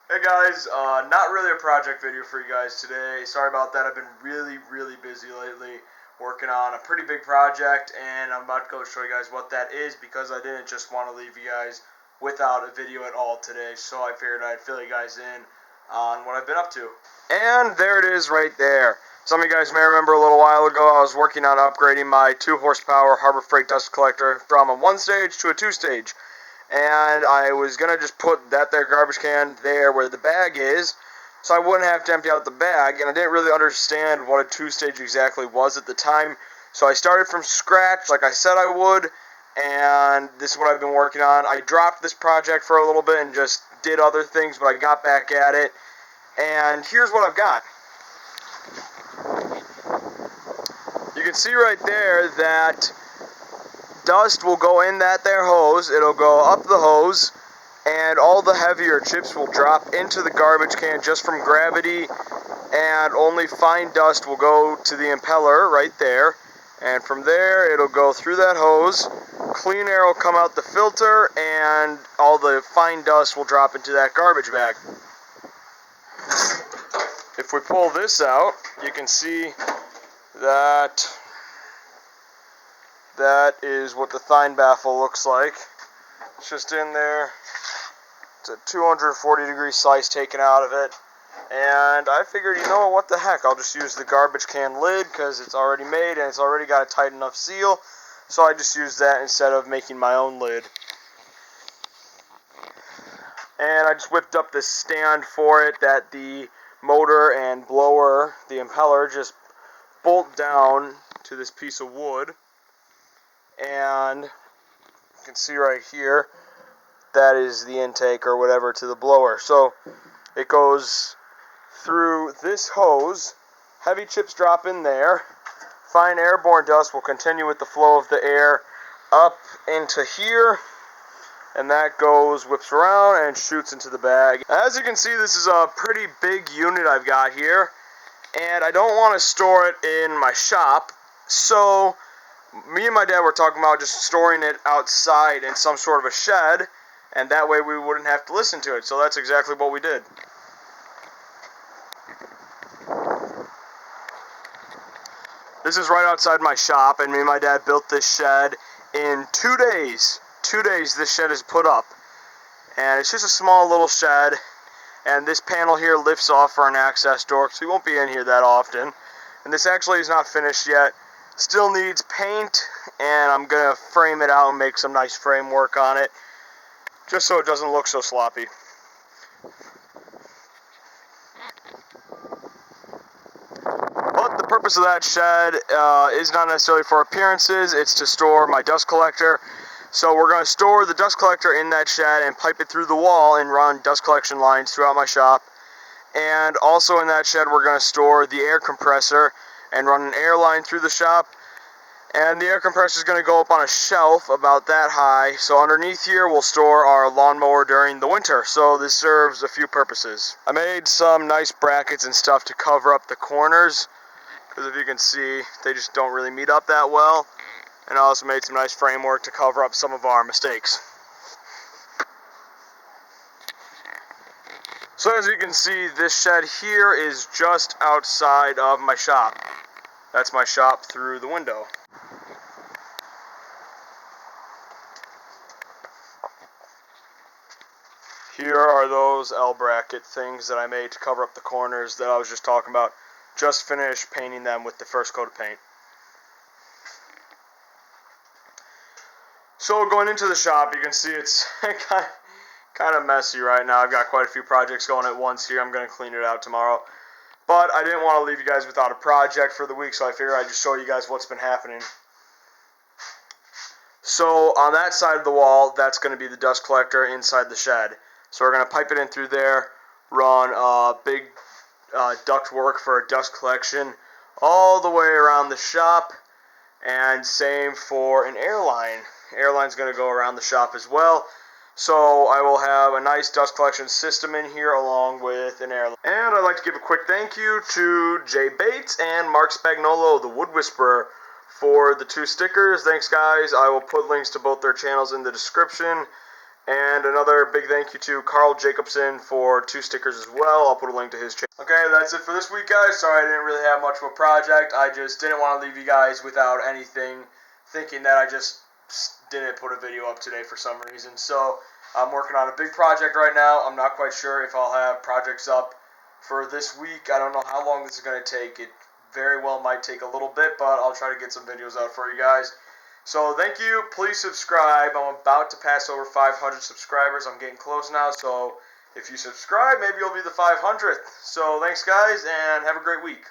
Hey guys, not really a project video for you guys today. Sorry about that. I've been really busy lately working on a pretty big project, and I'm about to go show you guys what that is because I didn't just want to leave you guys without a video at all today. So I figured I'd fill you guys in on what I've been up to. And there it is right there. Some of you guys may remember a little while ago I was working on upgrading my 2 horsepower Harbor Freight dust collector from a 1-stage to a 2-stage. And I was going to just put that there garbage can there where the bag is, so I wouldn't have to empty out the bag, and I didn't really understand what a 2-stage exactly was at the time, so I started from scratch like I said I would, and this is what I've been working on. I dropped this project for a little bit and just did other things, but I got back at it, and here's what I've got. You can see right there that dust will go in that there hose. It'll go up the hose, and all the heavier chips will drop into the garbage can just from gravity, and only fine dust will go to the impeller right there, and from there it'll go through that hose. Clean air will come out the filter, and all the fine dust will drop into that garbage bag. If we pull this out, you can see that is what the thine baffle looks like. It's just in there. It's a 240-degree slice taken out of it. And I figured, you know what the heck, I'll just use the garbage can lid because it's already made and it's already got a tight enough seal. So I just used that instead of making my own lid. And I just whipped up this stand for it that the motor and blower, the impeller, just bolt down to this piece of wood. And you can see right here, that is the intake or whatever to the blower. So it goes through this hose, heavy chips drop in there, fine airborne dust will continue with the flow of the air up into here, and that goes, whips around, and shoots into the bag. As you can see, this is a pretty big unit I've got here, and I don't want to store it in my shop, so me and my dad were talking about just storing it outside in some sort of a shed, and that way we wouldn't have to listen to it. So that's exactly what we did. This is right outside my shop, and me and my dad built this shed in 2 days. 2 days this shed is put up. And it's just a small little shed, and this panel here lifts off for an access door, so we won't be in here that often. And this actually is not finished yet. Still needs paint, and I'm going to frame it out and make some nice framework on it, just so it doesn't look so sloppy. But the purpose of that shed is not necessarily for appearances, it's to store my dust collector. So we're going to store the dust collector in that shed and pipe it through the wall and run dust collection lines throughout my shop. And also in that shed we're going to store the air compressor and run an air line through the shop. And the air compressor is going to go up on a shelf about that high. So underneath here we'll store our lawnmower during the winter. So this serves a few purposes. I made some nice brackets and stuff to cover up the corners, because if you can see, they just don't really meet up that well. And I also made some nice framework to cover up some of our mistakes. So as you can see, this shed here is just outside of my shop. That's my shop through the window. Here are those L-bracket things that I made to cover up the corners that I was just talking about. Just finished painting them with the first coat of paint. So going into the shop, you can see it's kind of messy right now. I've got quite a few projects going at once here. I'm going to clean it out tomorrow. But I didn't want to leave you guys without a project for the week, so I figured I'd just show you guys what's been happening. So on that side of the wall, that's going to be the dust collector inside the shed. So we're going to pipe it in through there, run a big duct work for a dust collection all the way around the shop, and same for an airline. Airline's going to go around the shop as well. So I will have a nice dust collection system in here along with an airline. And I'd like to give a quick thank you to Jay Bates and Mark Spagnolo, the Wood Whisperer, for the 2 stickers. Thanks, guys. I will put links to both their channels in the description. And another big thank you to Carl Jacobson for 2 stickers as well. I'll put a link to his channel. Okay, that's it for this week, guys. Sorry I didn't really have much of a project. I just didn't want to leave you guys without anything, thinking that I just didn't put a video up today for some reason. So I'm working on a big project right now. I'm not quite sure if I'll have projects up for this week. I don't know how long this is going to take. It very well might take a little bit, but I'll try to get some videos out for you guys. So thank you. Please subscribe. I'm about to pass over 500 subscribers. I'm getting close now. So if you subscribe, maybe you'll be the 500th. So thanks, guys, and have a great week.